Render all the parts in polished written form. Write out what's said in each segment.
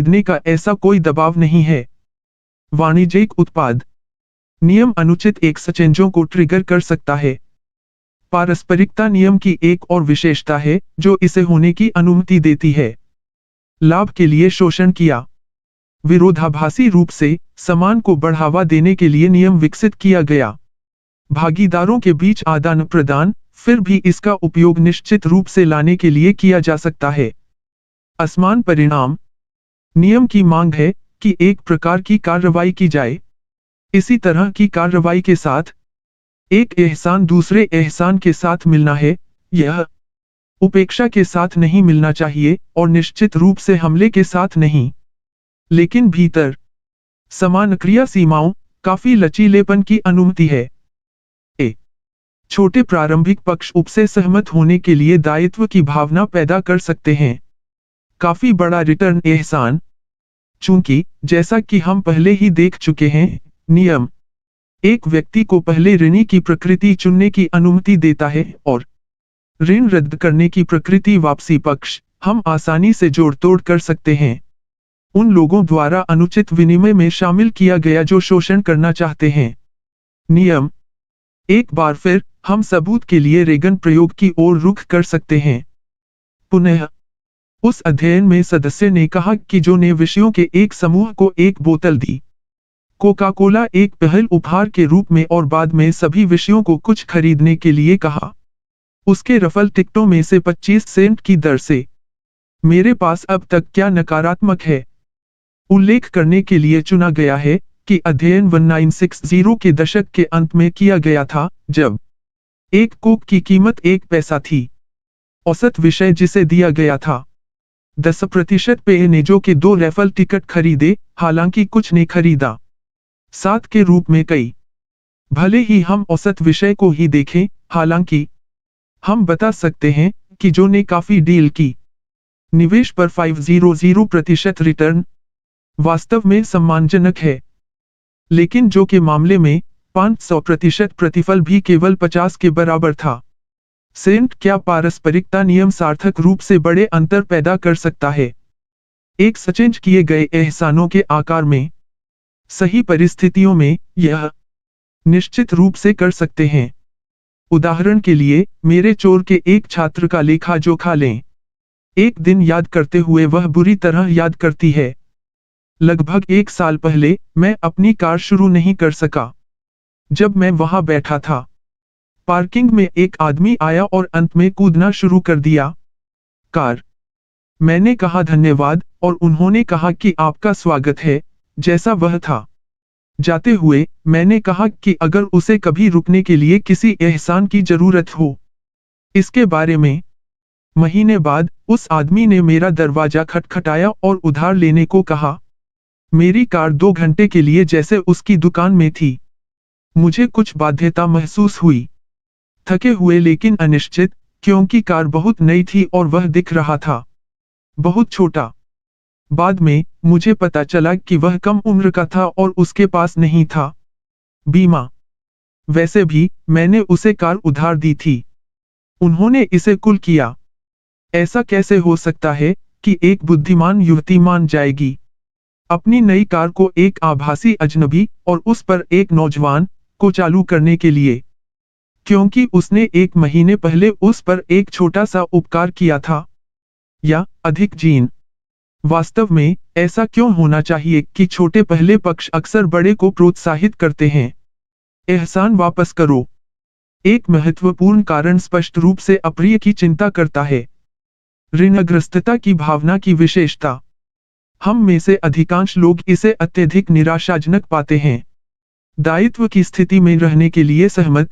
खरीदने का ऐसा कोई दबाव नहीं है। वाणिज्यिक उत्पाद नियम अनुचित एक्सचेंजों को ट्रिगर कर सकता है। पारस्परिकता नियम की एक और विशेषता है जो इसे होने की अनुमति देती है। लाभ के लिए शोषण किया। विरोधाभासी रूप से सामान को बढ़ावा देने के लिए नियम विकसित किया गया। भागीदारों के बीच आदान प्रदान, फिर भी इसका उपयोग निश्चित रूप से लाने के लिए किया जा सकता है। असमान परिणाम नियम की मांग है कि एक प्रकार की कार्रवाई की जाए। इसी तरह की कार्रवाई के साथ एक एहसान दूसरे एहसान के साथ मिलना है, यह उपेक्षा के साथ नहीं मिलना चाहिए और निश्चित रूप से हमले के साथ नहीं। लेकिन भीतर समान क्रिया सीमाओं काफी लचीलेपन की अनुमति है। छोटे प्रारंभिक पक्ष उपसे सहमत होने के लिए दायित्व की भावना पैदा कर सकते हैं। काफी बड़ा रिटर्न एहसान चूंकि जैसा कि हम पहले ही देख चुके हैं, नियम एक व्यक्ति को पहले ऋणी की प्रकृति चुनने की अनुमति देता है और ऋण रद्द करने की प्रकृति वापसी पक्ष हम आसानी से जोड़ तोड़ कर सकते हैं। उन लोगों द्वारा अनुचित विनिमय में शामिल किया गया जो शोषण करना चाहते हैं। नियम एक बार फिर हम सबूत के लिए रेगन प्रयोग की ओर रुख कर सकते हैं। पुनः उस अध्ययन में सदस्य ने कहा कि जो ने विषयों के एक समूह को एक बोतल दी कोका कोला एक पहल उपहार के रूप में और बाद में सभी विषयों को कुछ खरीदने के लिए कहा। उसके रफल टिकटों में से 25 सेंट की दर से। मेरे पास अब तक क्या नकारात्मक है? उल्लेख करने के लिए चुना गया है कि अध्ययन 1960 के दशक के अंत में किया गया था, जब एक कोक की कीमत 1 पैसा थी। औसत विषय जिसे दिया गया था 10% पे ने जो कि 2 रैफल टिकट खरीदे, हालांकि कुछ ने खरीदा 7 के रूप में कई। भले ही हम औसत विषय को ही देखें, हालांकि हम बता सकते हैं कि जो ने काफी डील की। निवेश पर 500% रिटर्न वास्तव में सम्मानजनक है, लेकिन जो के मामले में 500% प्रतिफल भी केवल 50 के बराबर था। सेंट क्या पारस्परिकता नियम सार्थक रूप से बड़े अंतर पैदा कर सकता है? एक सचेंज किए गए एहसानों के आकार में सही परिस्थितियों में यह निश्चित रूप से कर सकते हैं। उदाहरण के लिए, मेरे चोर के एक छात्र का लेखा जोखा लें। एक दिन याद करते हुए वह बुरी तरह याद करती है। लगभग 1 साल पहले मैं अपनी कार शुरू नहीं कर सका। जब मैं वहां बैठा था, पार्किंग में एक आदमी आया और अंत में कूदना शुरू कर दिया। कार। मैंने कहा धन्यवाद और उन्होंने कहा कि आपका स्वागत है, जैसा वह था। जाते हुए मैंने कहा कि अगर उसे कभी रुकने के लिए किसी एहसान की जरूरत हो। इसके बारे में महीने बाद उस आदमी ने मेरा दरवाजा खटखटाया और उधार लेने को कहा। मेरी कार 2 घंटे के लिए जैसे उसकी दुकान में थी। मुझे कुछ बाध्यता महसूस हुई। थके हुए लेकिन अनिश्चित, क्योंकि कार बहुत नई थी और वह दिख रहा था बहुत छोटा। बाद में मुझे पता चला कि वह कम उम्र का था और उसके पास नहीं था बीमा। वैसे भी मैंने उसे कार उधार दी थी। उन्होंने इसे कुल किया। ऐसा कैसे हो सकता है कि एक बुद्धिमान युवती मान जाएगी अपनी नई कार को एक आभासी अजनबी और उस पर एक नौजवान को चालू करने के लिए, क्योंकि उसने 1 महीने पहले उस पर एक छोटा सा उपकार किया था? या अधिक जीन। वास्तव में ऐसा क्यों होना चाहिए कि छोटे पहले पक्ष अक्सर बड़े को प्रोत्साहित करते हैं? एहसान वापस करो। एक महत्वपूर्ण कारण स्पष्ट रूप से अप्रिय की चिंता करता है। ऋणग्रस्तता की भावना की विशेषता। हम में से अधिकांश लोग इसे अत्यधिक निराशाजनक पाते हैं। दायित्व की स्थिति में रहने के लिए सहमत।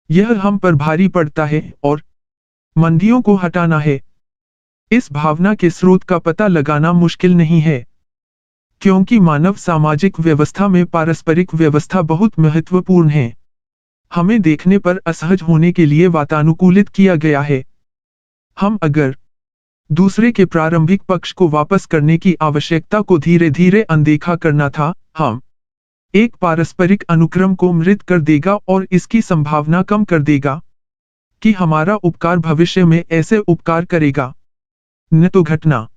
यह हम पर भारी पड़ता है और मंदियों को हटाना है। इस भावना के स्रोत का पता लगाना मुश्किल नहीं है, क्योंकि मानव सामाजिक व्यवस्था में पारस्परिक व्यवस्था बहुत महत्वपूर्ण है। हमें देखने पर असहज होने के लिए वातानुकूलित किया गया है। हम अगर दूसरे के प्रारंभिक पक्ष को वापस करने की आवश्यकता को धीरे धीरे अनदेखा करना था, हम एक पारस्परिक अनुक्रम को मृत कर देगा और इसकी संभावना कम कर देगा कि हमारा उपकार भविष्य में ऐसे उपकार करेगा। न तो घटना।